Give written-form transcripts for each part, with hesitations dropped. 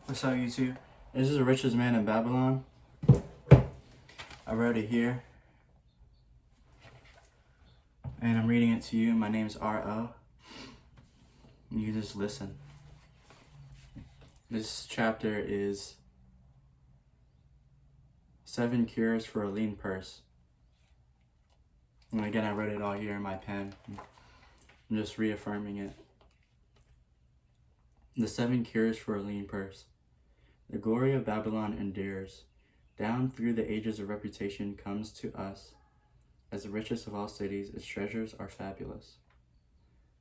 What's up, YouTube? This is the richest man in Babylon. I wrote it here, and I'm reading it to you. My name's R.O. You just listen. This chapter is 7 Cures for a Lean Purse. And again, I wrote it all here in my pen. I'm just reaffirming it. The 7 Cures for a Lean Purse. The glory of Babylon endures. Down through the ages of reputation comes to us. As the richest of all cities, its treasures are fabulous.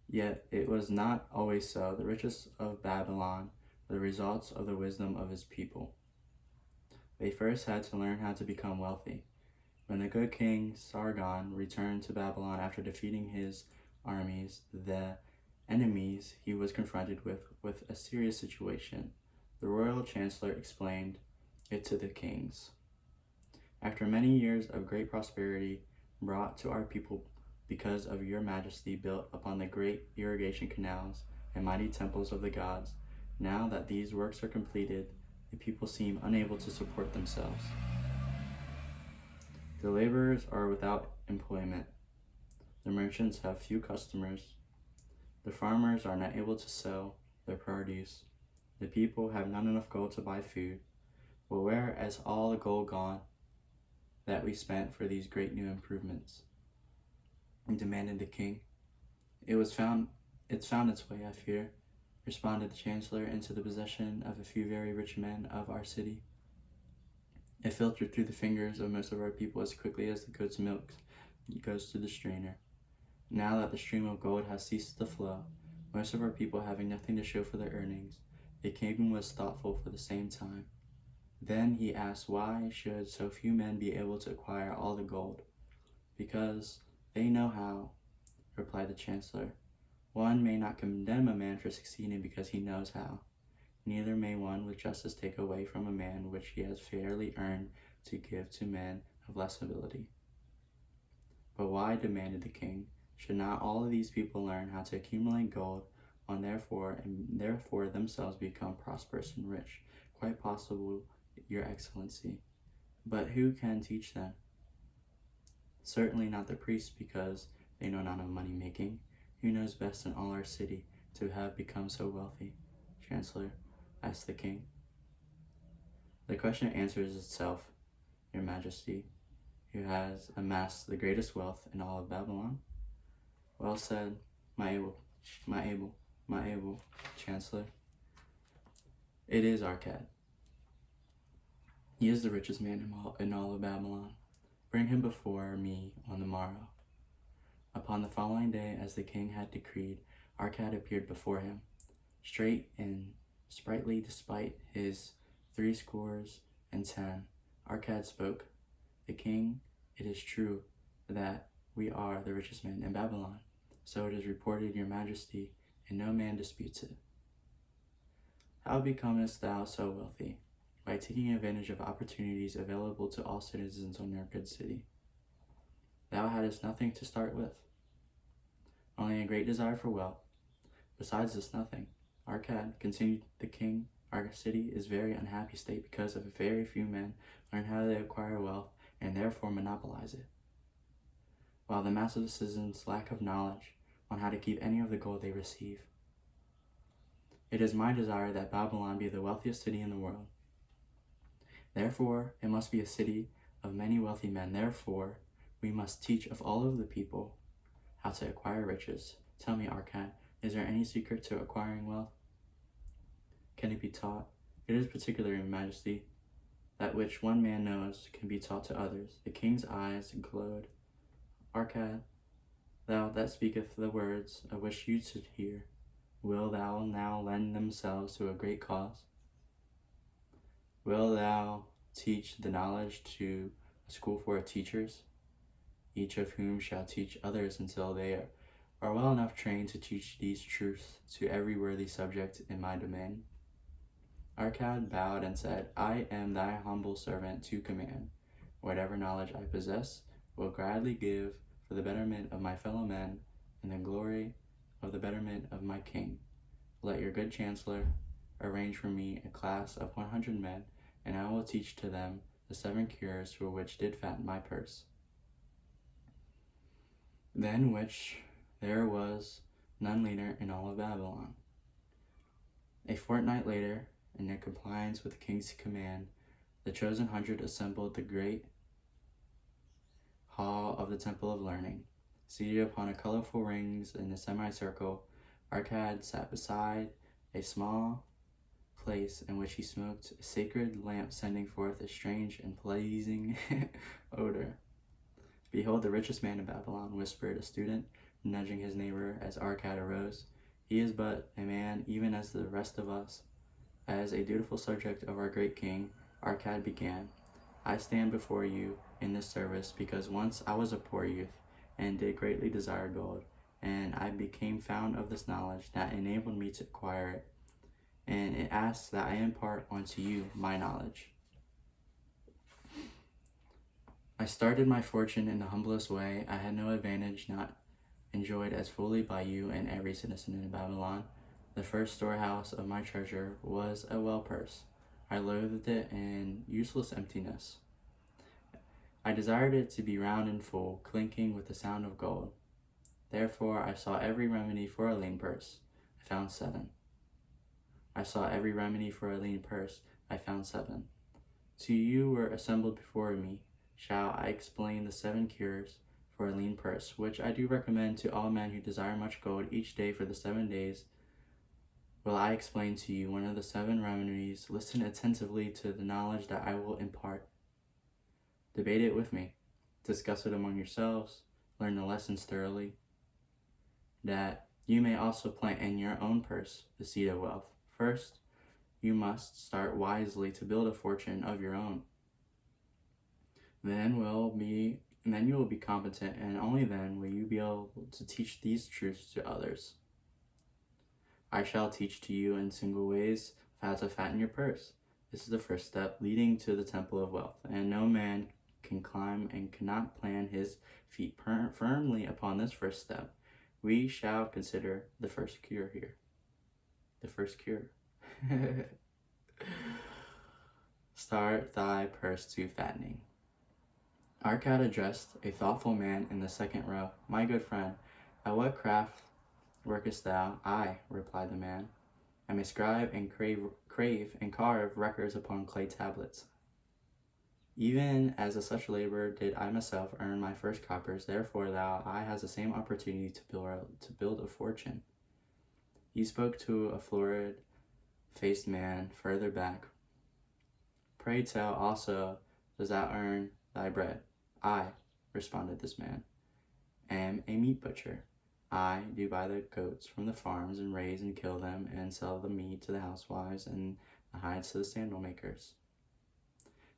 Yet it was not always so. The richest of Babylon were the results of the wisdom of his people. They first had to learn how to become wealthy. When the good king Sargon returned to Babylon after defeating his armies, the enemies he was confronted with a serious situation. The royal chancellor explained it to the kings. After many years of great prosperity brought to our people because of your majesty built upon the great irrigation canals and mighty temples of the gods, now that these works are completed, the people seem unable to support themselves. The laborers are without employment. The merchants have few customers. The farmers are not able to sell their produce. The people have not enough gold to buy food. Well, where is all the gold gone that we spent for these great new improvements? Demanded the king. It's found its way, I fear, responded the chancellor, into the possession of a few very rich men of our city. It filtered through the fingers of most of our people as quickly as the goat's milk goes through the strainer. Now that the stream of gold has ceased to flow, most of our people having nothing to show for their earnings, the king was thoughtful for the same time. Then he asked, why should so few men be able to acquire all the gold? Because they know how, replied the chancellor. One may not condemn a man for succeeding because he knows how. Neither may one with justice take away from a man which he has fairly earned to give to men of less ability. But why, demanded the king, should not all of these people learn how to accumulate gold and therefore themselves become prosperous and rich? Quite possible, your excellency. But who can teach them? Certainly not the priests, because they know not of money making. Who knows best in all our city to have become so wealthy? Chancellor, asked the king. The question answers itself, your majesty, who has amassed the greatest wealth in all of Babylon. Well said, my able, Chancellor. It is Arcad. He is the richest man in all of Babylon. Bring him before me on the morrow. Upon the following day, as the king had decreed, Arcad appeared before him, straight and sprightly despite his 70. Arcad spoke. The king, it is true that we are the richest men in Babylon. So it is reported, your majesty, and no man disputes it. How becomest thou so wealthy? By taking advantage of opportunities available to all citizens on your good city. Thou hadst nothing to start with, only a great desire for wealth. Besides this nothing, Arcad, continued the king, our city is very unhappy state because of very few men learn how to acquire wealth and therefore monopolize it, while the mass of the citizens lack of knowledge on how to keep any of the gold they receive. It is my desire that Babylon be the wealthiest city in the world. Therefore, it must be a city of many wealthy men. Therefore, we must teach of all of the people how to acquire riches. Tell me, Arcad, is there any secret to acquiring wealth? Can it be taught? It is particular, your majesty. That which one man knows can be taught to others. The king's eyes glowed. Arcad, thou that speaketh the words I wish you to hear, will thou now lend themselves to a great cause? Will thou teach the knowledge to a school for teachers, each of whom shall teach others until they are well enough trained to teach these truths to every worthy subject in my domain? Arcad bowed and said, I am thy humble servant to command. Whatever knowledge I possess, will gladly give for the betterment of my fellow men and the glory of the betterment of my king. Let your good chancellor arrange for me a class of 100 men, and I will teach to them the 7 cures for which did fatten my purse. Than which there was none leader in all of Babylon. A fortnight later, in compliance with the king's command, the chosen 100 assembled the great hall of the Temple of Learning. Seated upon a colorful rings in a semicircle, Arcad sat beside a small place in which he smoked a sacred lamp, sending forth a strange and pleasing odor. Behold, the richest man in Babylon, whispered a student, nudging his neighbor as Arcad arose. He is but a man, even as the rest of us. As a dutiful subject of our great king, Arcad began, I stand before you in this service because once I was a poor youth and did greatly desire gold, and I became found of this knowledge that enabled me to acquire it, and it asks that I impart unto you my knowledge. I started my fortune in the humblest way. I had no advantage not enjoyed as fully by you and every citizen in Babylon. The first storehouse of my treasure was a well purse. I loathed it in useless emptiness. I desired it to be round and full, clinking with the sound of gold. Therefore I saw every remedy for a lean purse. I found 7. I saw every remedy for a lean purse. I found 7. To you were assembled before me. Shall I explain the 7 cures for a lean purse, which I do recommend to all men who desire much gold each day for the 7 days? Will I explain to you one of the 7 remedies? Listen attentively to the knowledge that I will impart. Debate it with me. Discuss it among yourselves. Learn the lessons thoroughly, that you may also plant in your own purse the seed of wealth. First, you must start wisely to build a fortune of your own. Then you will be competent, and only then will you be able to teach these truths to others. I shall teach to you in single ways how to fatten your purse. This is the first step leading to the temple of wealth, and no man can climb and cannot plant his feet firmly upon this first step. We shall consider the first cure here. The first cure. Start thy purse to fattening. Arcad addressed a thoughtful man in the second row. My good friend, at what craft workest thou? I, replied the man, am a scribe and crave and carve records upon clay tablets. Even as a such labor did I myself earn my first coppers, therefore I has the same opportunity to build a fortune. He spoke to a florid-faced man further back. Pray tell also, does thou earn thy bread? I, responded this man, am a meat butcher. I do buy the goats from the farms and raise and kill them and sell the meat to the housewives and the hides to the sandal makers.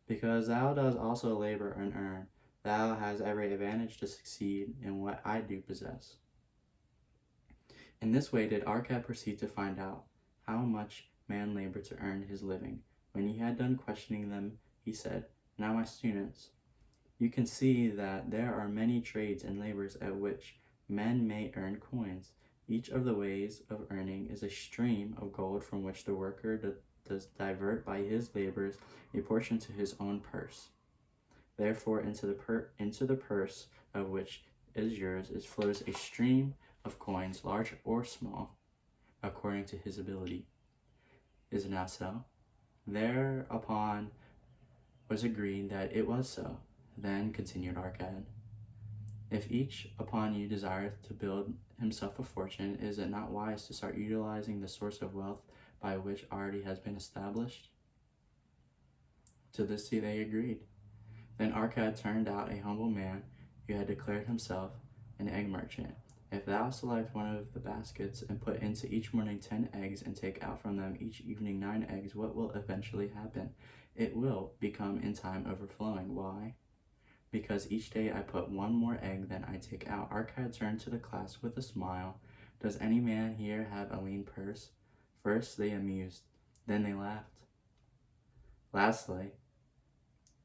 Because thou dost also labor and earn, thou hast every advantage to succeed in what I do possess. In this way did Arcad proceed to find out how much man labored to earn his living. When he had done questioning them, he said, Now, my students, you can see that there are many trades and labors at which men may earn coins. Each of the ways of earning is a stream of gold from which the worker does divert by his labors a portion to his own purse. Therefore, into the purse of which is yours flows a stream of coins, large or small, according to his ability. Is it not so? Thereupon was agreed that it was so. Then continued Arcad, if each upon you desireth to build himself a fortune, is it not wise to start utilizing the source of wealth by which already has been established? To this they agreed. Then Arcad turned out a humble man who had declared himself an egg merchant. If thou select one of the baskets and put into each morning 10 eggs and take out from them each evening 9 eggs, what will eventually happen? It will become in time overflowing. Why? Because each day I put 1 more egg than I take out. Arcad turned to the class with a smile. Does any man here have a lean purse? First they amused, then they laughed. Lastly,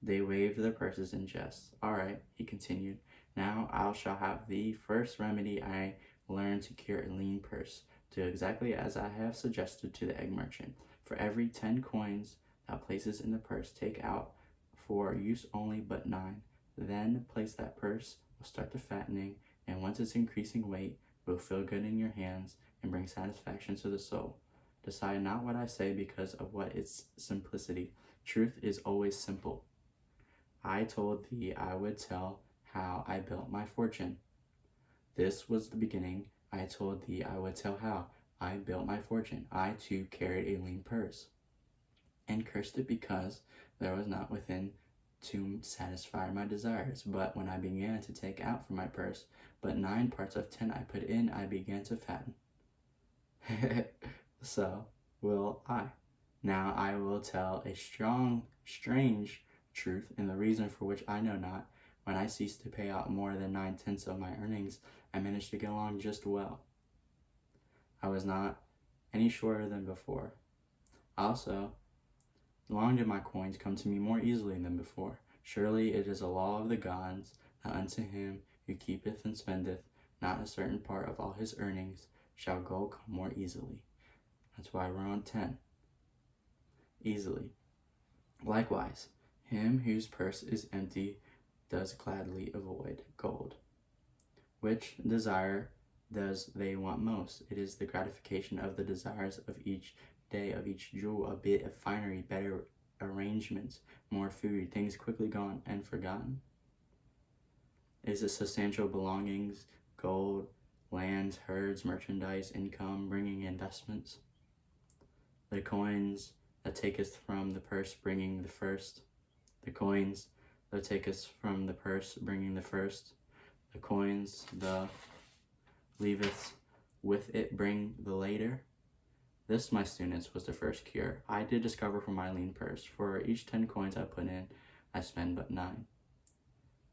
they waved their purses in jest. All right, he continued. Now I shall have the first remedy I learned to cure a lean purse. Do exactly as I have suggested to the egg merchant. For every 10 coins thou places in the purse, take out for use only but 9. Then place that purse will start the fattening, and once its increasing weight will feel good in your hands and bring satisfaction to the soul. Decide not what I say because of what its simplicity. Truth is always simple. I told thee I would tell how I built my fortune. This was the beginning. I told thee I would tell how I built my fortune. I too carried a lean purse, and cursed it because there was not within to satisfy my desires. But when I began to take out from my purse, but 9 parts of 10 I put in, I began to fatten. So will I. Now I will tell a strange truth, and the reason for which I know not. When I ceased to pay out more than 9/10 of my earnings, I managed to get along just well. I was not any shorter than before. Also, long did my coins come to me more easily than before. Surely it is a law of the gods that unto him who keepeth and spendeth not a certain part of all his earnings shall gold come more easily. That's why we're on 10. Easily. Likewise, him whose purse is empty does gladly avoid gold. Which desire does they want most? It is the gratification of the desires of each day, of each jewel, a bit of finery, better arrangements, more food, things quickly gone and forgotten. Is it substantial belongings, gold, lands, herds, merchandise, income, bringing investments? The coins that taketh from the purse bringing the first. The coins that taketh from the purse bringing the first. The coins the leaveth with it bring the later. This, my students, was the first cure. I did discover from my lean purse. For each 10 coins I put in, I spend but 9.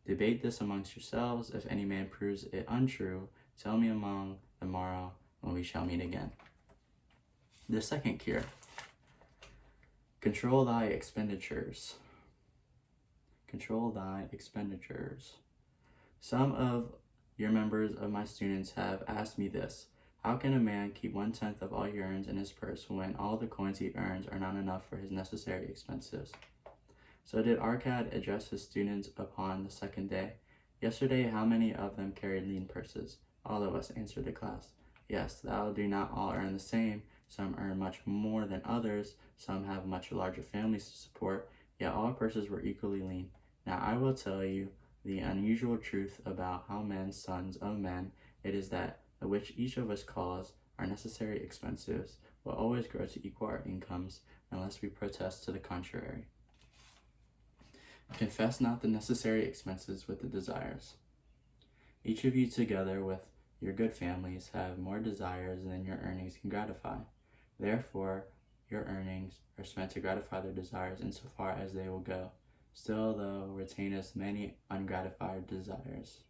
Debate this amongst yourselves. If any man proves it untrue, tell me among the morrow when we shall meet again. The second cure. Control thy expenditures. Control thy expenditures. Some of your members of my students have asked me this: how can a man keep 1/10 of all he earns in his purse when all the coins he earns are not enough for his necessary expenses? So did Arcad address his students upon the second day. Yesterday, how many of them carried lean purses? All of us, answered the class. Yes, thou do not all earn the same. Some earn much more than others. Some have much larger families to support. Yet all purses were equally lean. Now I will tell you the unusual truth about how men, sons of men, it is that which each of us calls our necessary expenses will always grow to equal our incomes unless we protest to the contrary. Confess not the necessary expenses with the desires. Each of you together with your good families have more desires than your earnings can gratify. Therefore, your earnings are spent to gratify their desires insofar as they will go. Still, thou retainest many ungratified desires.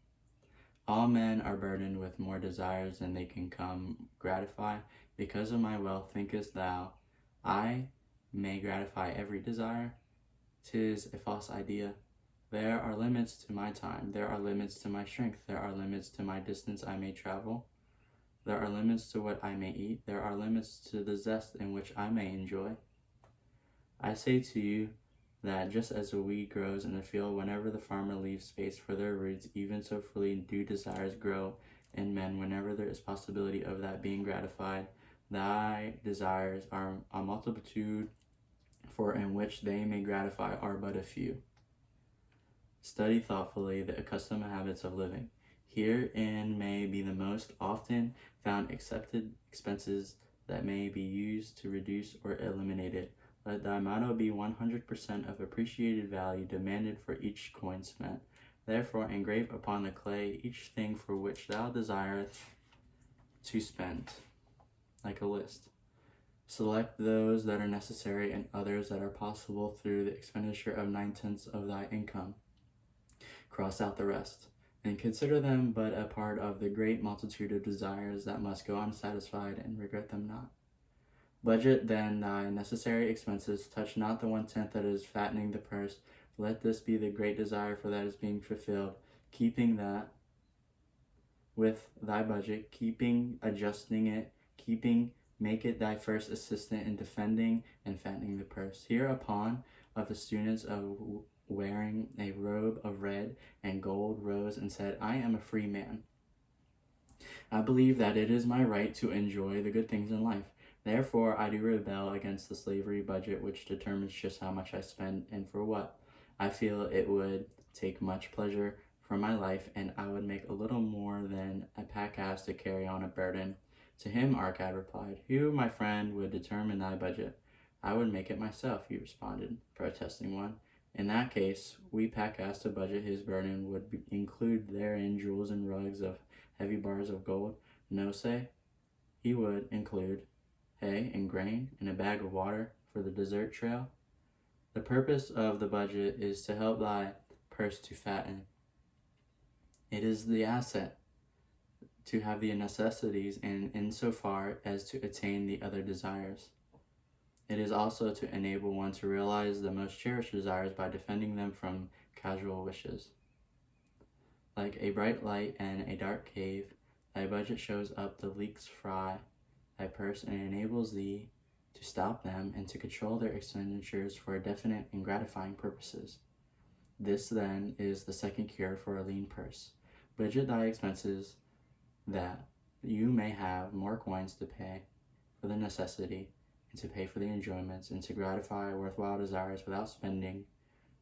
All men are burdened with more desires than they can gratify. Because of my wealth, thinkest thou I may gratify every desire? 'Tis a false idea. There are limits to my time. There are limits to my strength. There are limits to my distance I may travel. There are limits to what I may eat. There are limits to the zest in which I may enjoy. I say to you that just as a weed grows in the field whenever the farmer leaves space for their roots, even so fully do desires grow in men whenever there is possibility of that being gratified. Thy desires are a multitude, for in which they may gratify are but a few. Study thoughtfully the accustomed habits of living. Herein may be the most often found accepted expenses that may be used to reduce or eliminate it. Let thy motto be 100% of appreciated value demanded for each coin spent. Therefore engrave upon the clay each thing for which thou desirest to spend, like a list. Select those that are necessary and others that are possible through the expenditure of 9/10 of thy income. Cross out the rest, and consider them but a part of the great multitude of desires that must go unsatisfied, and regret them not. Budget then thy necessary expenses. Touch not the 1/10 that is fattening the purse. Let this be the great desire, for that is being fulfilled. Keeping that with thy budget, adjusting it, keeping make it thy first assistant in defending and fattening the purse. Hereupon of the students of wearing a robe of red and gold rose and said, I am a free man. I believe that it is my right to enjoy the good things in life. Therefore, I do rebel against the slavery budget, which determines just how much I spend and for what. I feel it would take much pleasure from my life, and I would make a little more than a pack ass to carry on a burden. To him, Arcad replied, Who, my friend, would determine thy budget? I would make it myself, he responded, protesting one. In that case, we pack ass to budget his burden would include therein jewels and rugs of heavy bars of gold. No, say, he would include hay and grain and a bag of water for the desert trail. The purpose of the budget is to help thy purse to fatten. It is the asset to have the necessities and insofar as to attain the other desires. It is also to enable one to realize the most cherished desires by defending them from casual wishes. Like a bright light in a dark cave, thy budget shows up the leaks fry thy purse and enables thee to stop them and to control their expenditures for definite and gratifying purposes. This, then, is the second cure for a lean purse. Budget thy expenses that you may have more coins to pay for the necessity and to pay for the enjoyments and to gratify worthwhile desires without spending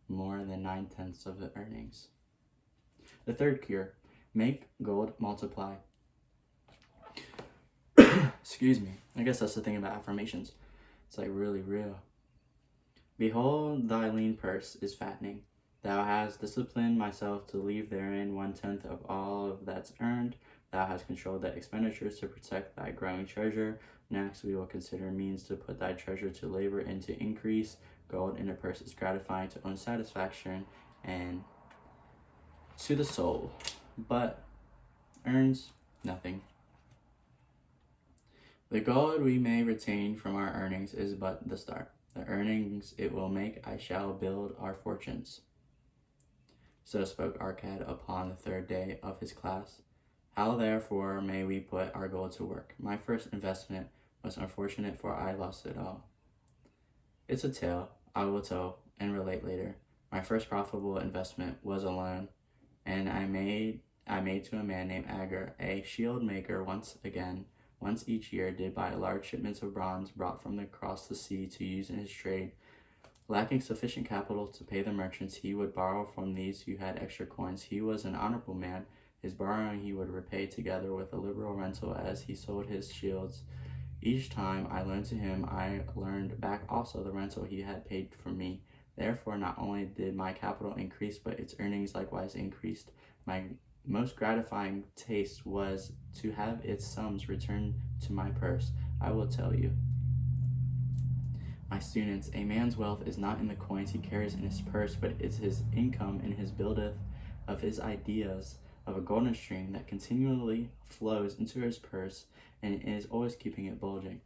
more than 9/10 of the earnings. The third cure, make gold multiply. Excuse me. I guess that's the thing about affirmations. It's like really real. Behold, thy lean purse is fattening. Thou hast disciplined myself to leave therein 1/10 of all that's earned. Thou hast controlled thy expenditures to protect thy growing treasure. Next, we will consider means to put thy treasure to labor and to increase. Gold in a purse is gratifying to own satisfaction and to the soul, but earns nothing. The gold we may retain from our earnings is but the start. The earnings it will make, I shall build our fortunes. So spoke Arcad upon the third day of his class. How therefore may we put our gold to work? My first investment was unfortunate, for I lost it all. It's a tale I will tell and relate later. My first profitable investment was a loan, and I made to a man named Agar, a shield maker, once each year did buy large shipments of bronze brought from across the sea to use in his trade. Lacking sufficient capital to pay the merchants, he would borrow from these who had extra coins. He was an honorable man. His borrowing he would repay together with a liberal rental as he sold his shields. Each time I loaned to him, I learned back also the rental he had paid for me. Therefore, not only did my capital increase, but its earnings likewise increased. My most gratifying taste was to have its sums returned to my purse. I will tell you, my students, a man's wealth is not in the coins he carries in his purse, but it's his income and his buildeth of his ideas of a golden stream that continually flows into his purse and is always keeping it bulging.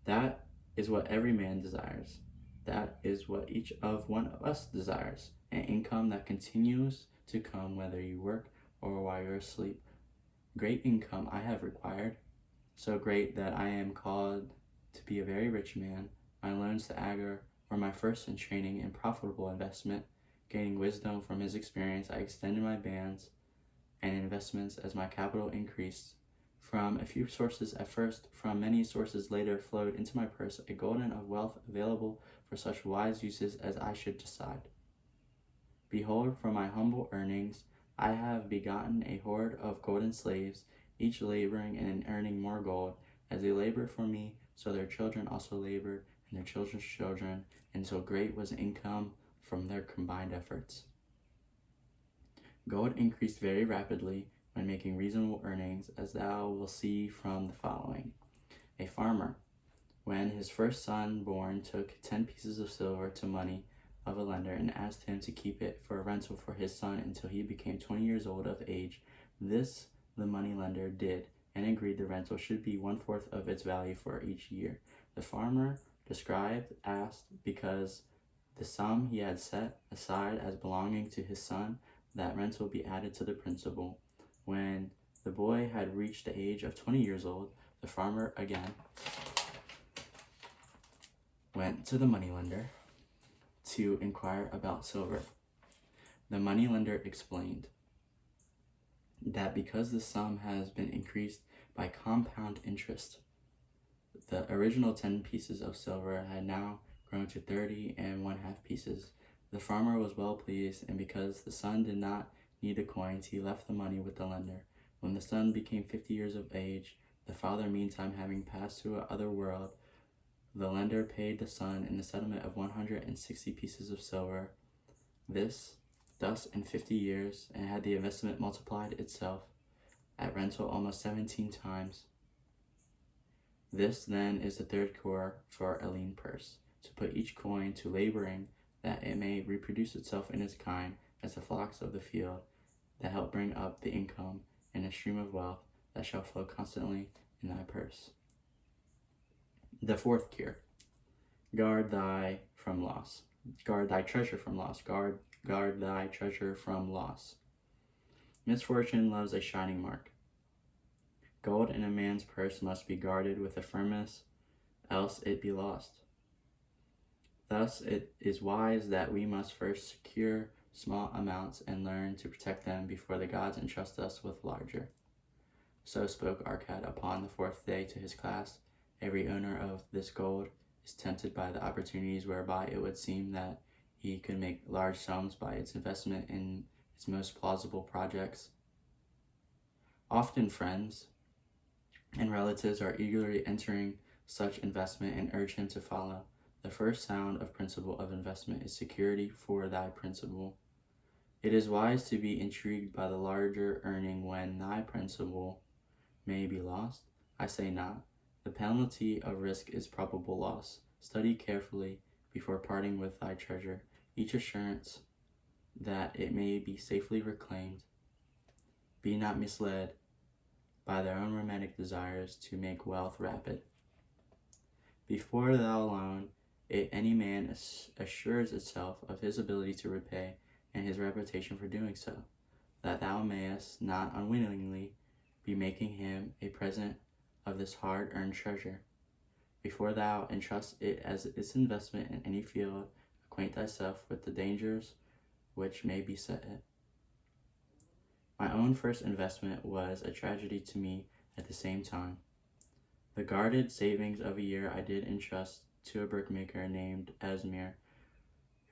That is what every man desires. That is what each of one of us desires. An income that continues to come whether you work or while you're asleep. Great income I have required, so great that I am called to be a very rich man. My loans to Agar were my first in training and profitable investment. Gaining wisdom from his experience, I extended my bands and investments as my capital increased. From a few sources at first, from many sources later, flowed into my purse a golden of wealth available for such wise uses as I should decide. Behold, from my humble earnings, I have begotten a horde of golden slaves, each laboring and earning more gold. As they labored for me, so their children also labored, and their children's children, and so great was the income from their combined efforts. Gold increased very rapidly when making reasonable earnings, as thou will see from the following. A farmer, when his first son born, took 10 pieces of silver to money of a lender and asked him to keep it for a rental for his son until he became 20 years old of age. This the money lender did, and agreed the rental should be 1/4 of its value for each year. The farmer asked because the sum he had set aside as belonging to his son, that rental be added to the principal. When the boy had reached the age of 20 years old, The farmer again went to the moneylender to inquire about silver. The moneylender explained that because the sum has been increased by compound interest, the original 10 pieces of silver had now grown to 30 and 1/2 pieces. The farmer was well pleased, and because the son did not need the coins, he left the money with the lender. When the son became 50 years of age, the father meantime having passed to another world, the lender paid the son in the settlement of 160 pieces of silver. Thus in 50 years, and had the investment multiplied itself at rental almost 17 times. This then is the third cure for a lean purse, to put each coin to laboring that it may reproduce itself in its kind as the flocks of the field that help bring up the income and a stream of wealth that shall flow constantly in thy purse. The fourth cure: guard thy from loss. Guard thy treasure from loss. Guard thy treasure from loss. Misfortune loves a shining mark. Gold in a man's purse must be guarded with a firmness, else it be lost. Thus it is wise that we must first secure small amounts and learn to protect them before the gods entrust us with larger. So spoke Arcad upon the fourth day to his class. Every owner of this gold is tempted by the opportunities whereby it would seem that he could make large sums by its investment in its most plausible projects. Often friends and relatives are eagerly entering such investment and urge him to follow. The first sound of principle of investment is security for thy principal. It is wise to be intrigued by the larger earning when thy principal may be lost. I say not. The penalty of risk is probable loss. Study carefully before parting with thy treasure each assurance that it may be safely reclaimed. Be not misled by their own romantic desires to make wealth rapid. Before thou alone, any man assures itself of his ability to repay and his reputation for doing so, that thou mayest not unwittingly be making him a present of this hard-earned treasure. Before thou entrust it as its investment in any field, acquaint thyself with the dangers which may beset it. My own first investment was a tragedy to me at the same time. The guarded savings of a year I did entrust to a brickmaker named Esmir,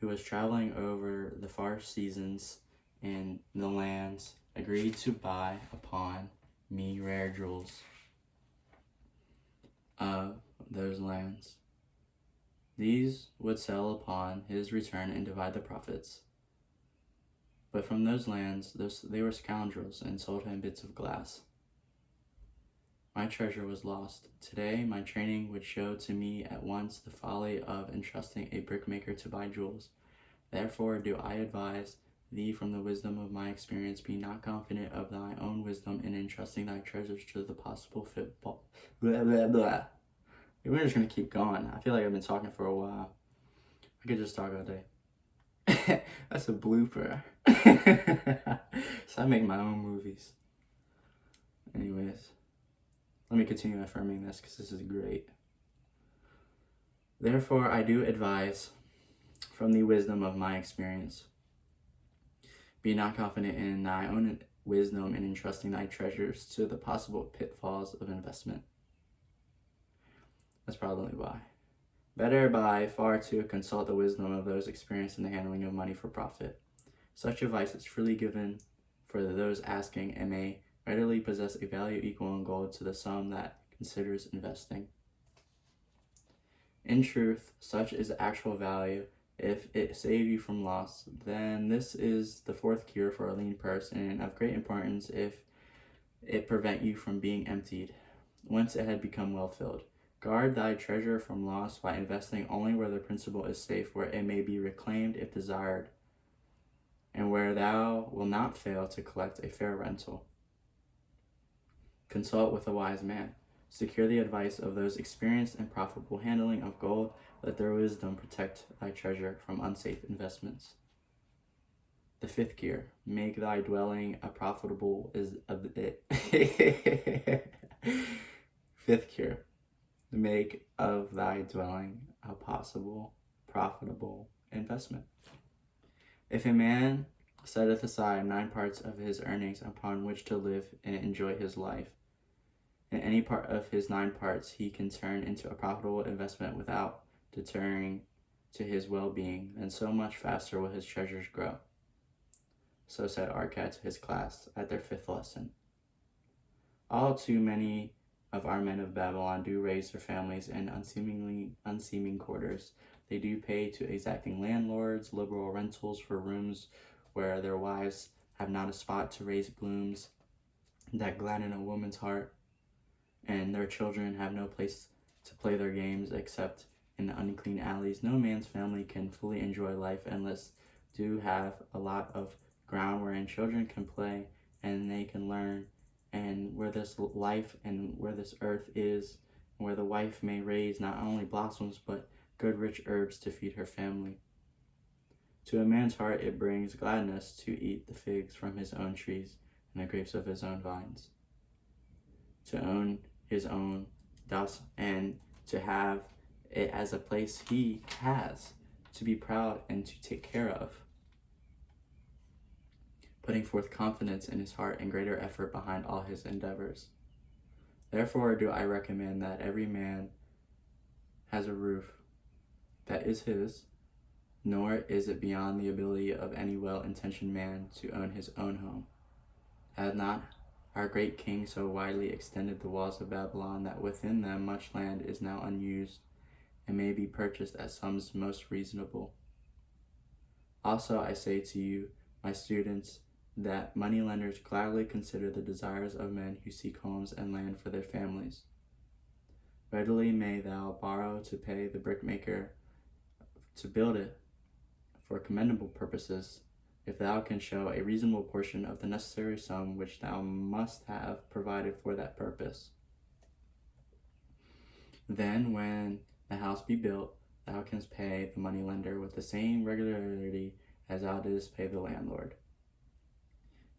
who was traveling over the far seasons and the lands, agreed to buy upon me rare jewels of those lands. These would sell upon his return and divide the profits. But from those lands, they were scoundrels and sold him bits of glass. My treasure was lost. Today, my training would show to me at once the folly of entrusting a brickmaker to buy jewels. Therefore do I advise thee from the wisdom of my experience, be not confident of thy own wisdom in entrusting thy treasures to the possible pitfall. Blah, blah, blah. We're just going to keep going. I feel like I've been talking for a while. I could just talk all day. That's a blooper. So I make my own movies. Anyways, let me continue affirming this because this is great. Therefore, I do advise from the wisdom of my experience. Be not confident in thy own wisdom in entrusting thy treasures to the possible pitfalls of investment. That's probably why. Better by far to consult the wisdom of those experienced in the handling of money for profit. Such advice is freely given for those asking and may readily possess a value equal in gold to the sum that considers investing. In truth, such is the actual value. If it save you from loss, then this is the fourth cure for a lean purse, and of great importance if it prevent you from being emptied, once it had become well filled. Guard thy treasure from loss by investing only where the principal is safe, where it may be reclaimed if desired, and where thou will not fail to collect a fair rental. Consult with a wise man. Secure the advice of those experienced in profitable handling of gold. Let their wisdom protect thy treasure from unsafe investments. The fifth cure: make thy dwelling a profitable Fifth cure: make of thy dwelling a possible, profitable investment. If a man setteth aside 9 parts of his earnings upon which to live and enjoy his life, and any part of his 9 parts he can turn into a profitable investment without deterring to his well-being, then so much faster will his treasures grow. So said Arcad to his class at their 5th lesson. All too many of our men of Babylon do raise their families in unseeming quarters. They do pay to exacting landlords liberal rentals for rooms where their wives have not a spot to raise blooms that gladden a woman's heart, and their children have no place to play their games except in the unclean alleys. No man's family can fully enjoy life unless do have a lot of ground wherein children can play and they can learn, and where this life and where this earth is, where the wife may raise not only blossoms but good rich herbs to feed her family. To a man's heart it brings gladness to eat the figs from his own trees and the grapes of his own vines, to own his own dust and to have it as a place he has, to be proud and to take care of, putting forth confidence in his heart and greater effort behind all his endeavors. Therefore do I recommend that every man has a roof that is his, nor is it beyond the ability of any well-intentioned man to own his own home. Had not our great king so widely extended the walls of Babylon that within them much land is now unused and may be purchased at sums most reasonable. Also I say to you, my students, that moneylenders gladly consider the desires of men who seek homes and land for their families. Readily may thou borrow to pay the brickmaker to build it for commendable purposes, if thou can show a reasonable portion of the necessary sum which thou must have provided for that purpose. Then when the house be built, thou canst pay the moneylender with the same regularity as thou didst pay the landlord,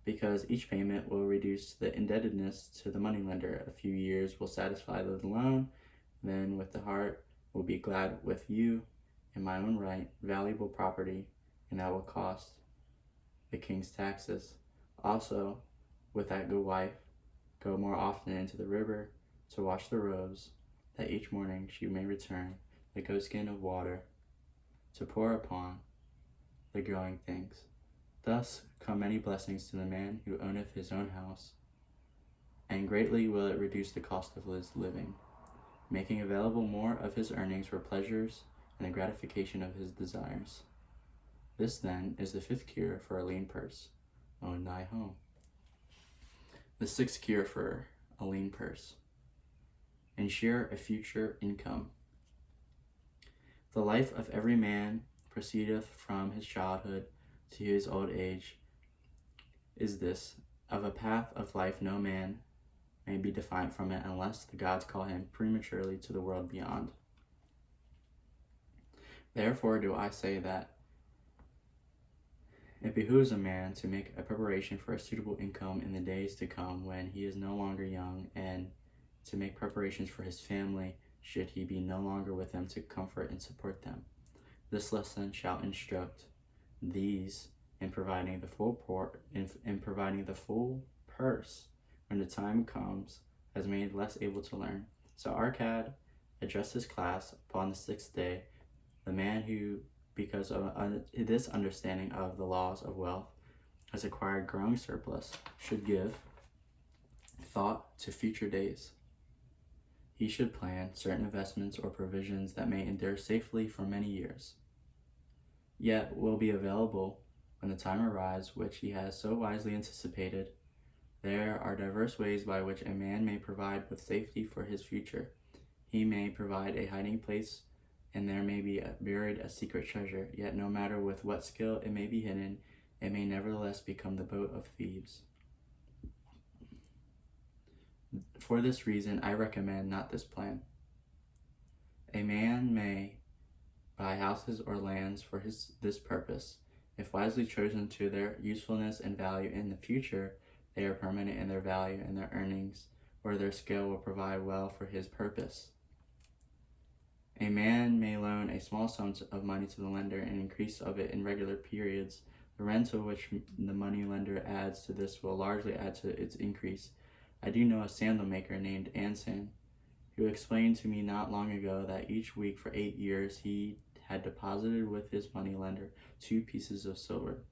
because each payment will reduce the indebtedness to the moneylender. A few years will satisfy the loan, then with the heart will be glad with you in my own right, valuable property, and that will cost the king's taxes. Also, with that good wife, go more often into the river to wash the robes, that each morning she may return the goatskin of water to pour upon the growing things. Thus come many blessings to the man who owneth his own house, and greatly will it reduce the cost of his living, making available more of his earnings for pleasures and the gratification of his desires. This, then, is the 5th cure for a lean purse: own thy home. The 6th cure for a lean purse: ensure a future income. The life of every man proceedeth from his childhood to his old age is this: of a path of life no man may be defined from it unless the gods call him prematurely to the world beyond. Therefore do I say that it behooves a man to make a preparation for a suitable income in the days to come when he is no longer young, and to make preparations for his family should he be no longer with them to comfort and support them. This lesson shall instruct these in providing the full purse when the time comes, as made less able to learn. So Arcad addressed his class upon the 6th day. The man who, because of this understanding of the laws of wealth, has acquired growing surplus, should give thought to future days. He should plan certain investments or provisions that may endure safely for many years, yet will be available when the time arrives which he has so wisely anticipated. There are diverse ways by which a man may provide with safety for his future. He may provide a hiding place, and there may be buried a secret treasure, yet no matter with what skill it may be hidden, it may nevertheless become the boat of thieves. For this reason, I recommend not this plan. A man may buy houses or lands for this purpose. If wisely chosen to their usefulness and value in the future, they are permanent in their value and their earnings, or their skill will provide well for his purpose. A man may loan a small sum of money to the lender and increase of it in regular periods. The rental which the money lender adds to this will largely add to its increase. I do know a sandal maker named Anson, who explained to me not long ago that each week for 8 years he had deposited with his money lender 2 pieces of silver.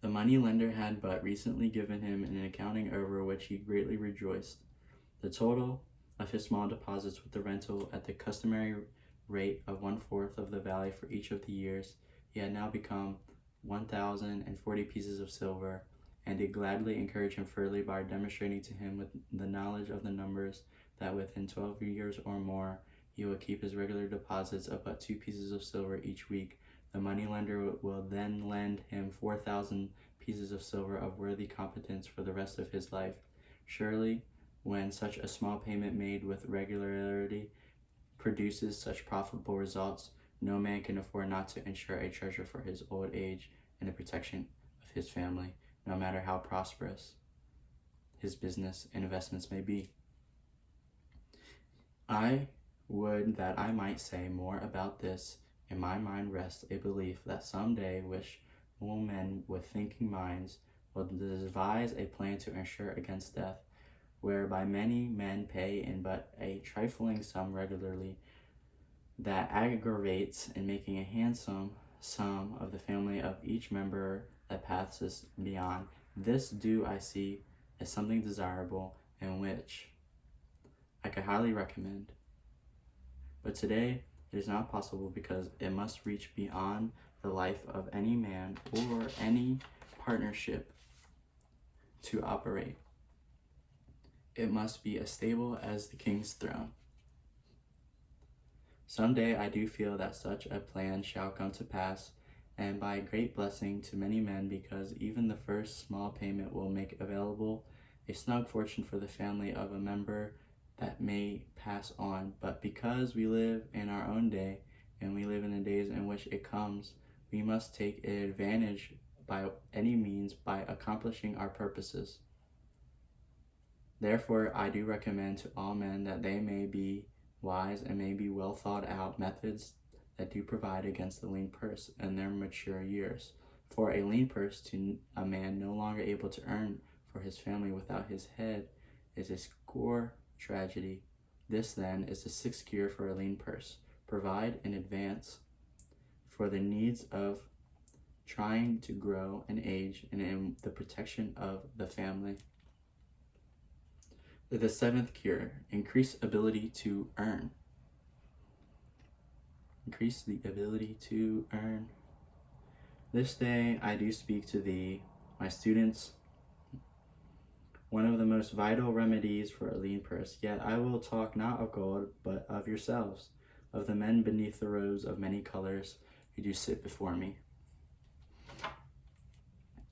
The money lender had but recently given him an accounting over which he greatly rejoiced. The total of his small deposits with the rental at the customary rate of 1/4 of the value for each of the years, he had now become 1,040 pieces of silver, and did gladly encourage him further by demonstrating to him with the knowledge of the numbers that within 12 years or more he will keep his regular deposits of but 2 pieces of silver each week. The money lender will then lend him 4,000 pieces of silver of worthy competence for the rest of his life. Surely, when such a small payment made with regularity produces such profitable results, no man can afford not to ensure a treasure for his old age and the protection of his family, no matter how prosperous his business and investments may be. I would that I might say more about this. In my mind rests a belief that some day wishful men with thinking minds will devise a plan to insure against death, whereby many men pay in but a trifling sum regularly, that aggravates in making a handsome sum of the family of each member that passes beyond. This do I see as something desirable, and which I could highly recommend. But today it is not possible, because it must reach beyond the life of any man or any partnership to operate. It must be as stable as the king's throne. Someday I do feel that such a plan shall come to pass, and by a great blessing to many men, because even the first small payment will make available a snug fortune for the family of a member that may pass on. But because we live in our own day, and we live in the days in which it comes, we must take advantage by any means by accomplishing our purposes. Therefore I do recommend to all men that they may be wise and may be well thought out methods that do provide against the lean purse in their mature years. For a lean purse to a man no longer able to earn for his family without his head is a sore tragedy. This then is the 6th cure for a lean purse. Provide in advance for the needs of trying to grow and age and in the protection of the family. The 7th cure, increase ability to earn. Increase the ability to earn. This day I do speak to thee, my students, one of the most vital remedies for a lean purse. Yet I will talk not of gold, but of yourselves, of the men beneath the robes of many colors who do sit before me.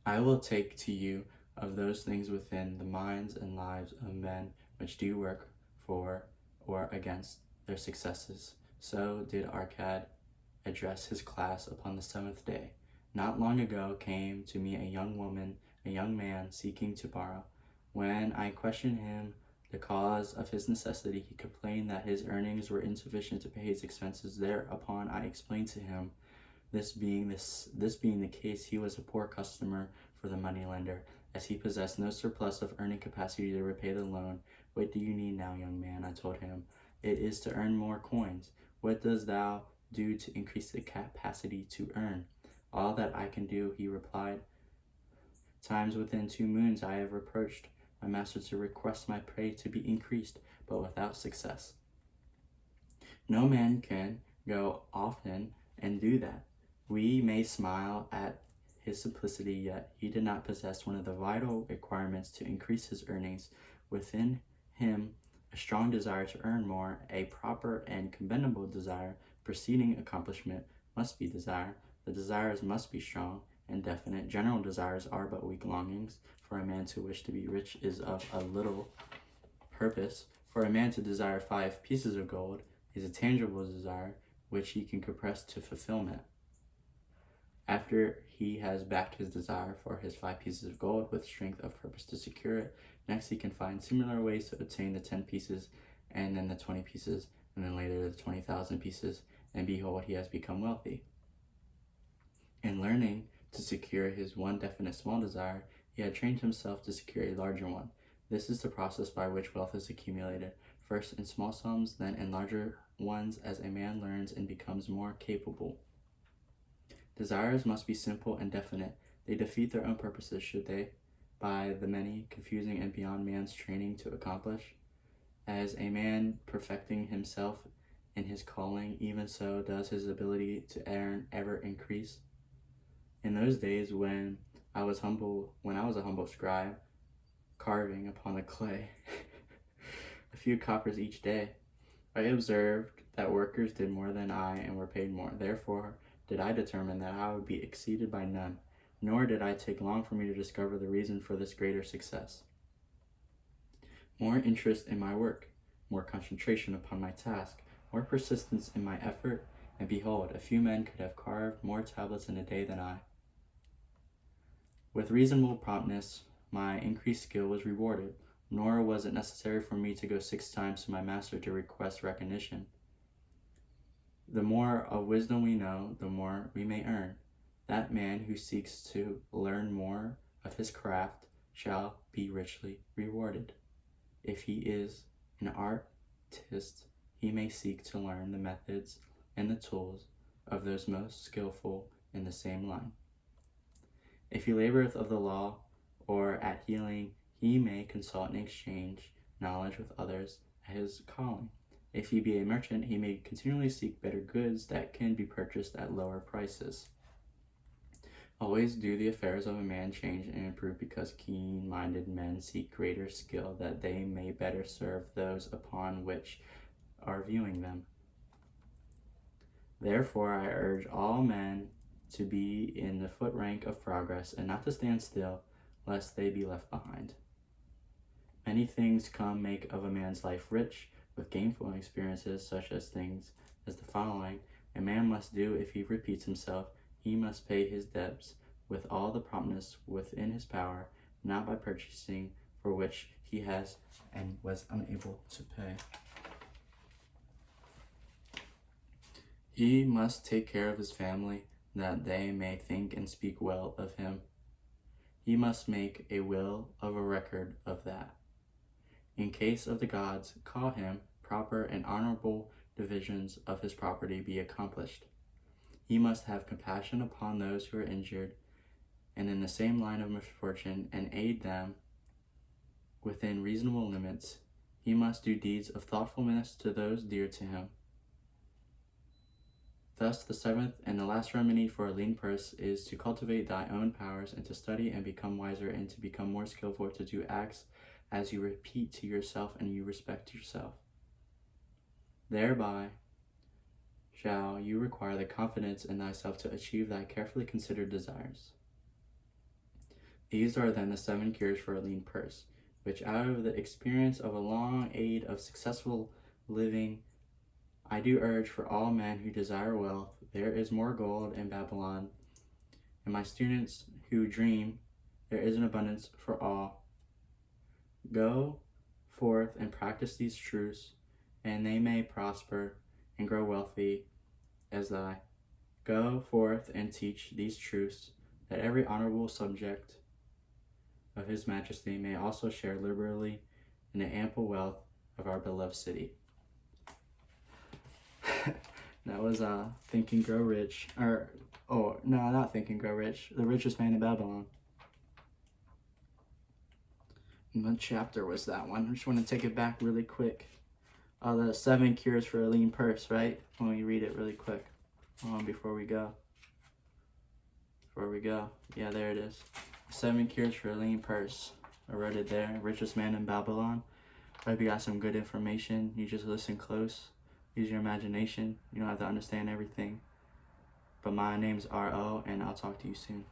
I will take to you of those things within the minds and lives of men which do work for or against their successes. So did Arcad address his class upon the 7th day. Not long ago came to me a young man seeking to borrow. When I questioned him the cause of his necessity, he complained that his earnings were insufficient to pay his expenses. Thereupon I explained to him, this being the case, he was a poor customer for the moneylender, as he possessed no surplus of earning capacity to repay the loan. What do you need now, young man? I told him. It is to earn more coins. What dost thou do to increase the capacity to earn? All that I can do, he replied. Times within 2 moons I have approached my master to request my pay to be increased, but without success. No man can go often and do that. We may smile at his simplicity, yet he did not possess one of the vital requirements to increase his earnings. Within him a strong desire to earn more, a proper and commendable desire. Preceding accomplishment must be desire. The desires must be strong and definite. General desires are but weak longings. For a man to wish to be rich is of a little purpose. For a man to desire 5 pieces of gold is a tangible desire which he can compress to fulfillment. After he has backed his desire for his 5 pieces of gold with strength of purpose to secure it, next he can find similar ways to obtain the 10 pieces, and then the 20 pieces, and then later the 20,000 pieces, and behold, he has become wealthy. In learning to secure his one definite small desire, he had trained himself to secure a larger one. This is the process by which wealth is accumulated, first in small sums, then in larger ones as a man learns and becomes more capable. Desires must be simple and definite. They defeat their own purposes should they, by the many, confusing and beyond man's training to accomplish. As a man perfecting himself in his calling, even so does his ability to earn ever increase. In those days when I was a humble scribe, carving upon the clay a few coppers each day, I observed that workers did more than I and were paid more. Therefore did I determine that I would be exceeded by none, nor did I take long for me to discover the reason for this greater success. More interest in my work, more concentration upon my task, more persistence in my effort, and behold, a few men could have carved more tablets in a day than I. With reasonable promptness, my increased skill was rewarded, nor was it necessary for me to go 6 times to my master to request recognition. The more of wisdom we know, the more we may earn. That man who seeks to learn more of his craft shall be richly rewarded. If he is an artist, he may seek to learn the methods and the tools of those most skillful in the same line. If he laboreth of the law or at healing, he may consult and exchange knowledge with others at his calling. If he be a merchant, he may continually seek better goods that can be purchased at lower prices. Always do the affairs of a man change and improve, because keen-minded men seek greater skill that they may better serve those upon which are viewing them. Therefore I urge all men to be in the foot rank of progress, and not to stand still, lest they be left behind. Many things make of a man's life rich, with gainful experiences, such as things as the following. A man must do if he repeats himself. He must pay his debts with all the promptness within his power, not by purchasing for which he has and was unable to pay. He must take care of his family, that they may think and speak well of him. He must make a will of a record of that. In case of the gods, call him, proper and honorable divisions of his property be accomplished. He must have compassion upon those who are injured and in the same line of misfortune, and aid them within reasonable limits. He must do deeds of thoughtfulness to those dear to him. Thus, the 7th and the last remedy for a lean purse is to cultivate thy own powers, and to study and become wiser, and to become more skillful to do acts as you repeat to yourself and you respect yourself. Thereby shall you require the confidence in thyself to achieve thy carefully considered desires. These are then the 7 cures for a lean purse, which out of the experience of a long aid of successful living, I do urge for all men who desire wealth. There is more gold in Babylon. And my students who dream, there is an abundance for all. Go forth and practice these truths, and they may prosper and grow wealthy as I. Go forth and teach these truths, that every honorable subject of His Majesty may also share liberally in the ample wealth of our beloved city. That was Think and Grow Rich, not Think and Grow Rich, The Richest Man in Babylon. And what chapter was that one? I just want to take it back really quick. The 7 cures for a lean purse, right? Let me read it really quick before we go. Yeah, there it is. 7 cures for a lean purse. I wrote it there. Richest man in Babylon. I hope you got some good information. You just listen close. Use your imagination. You don't have to understand everything. But my name's R.O. and I'll talk to you soon.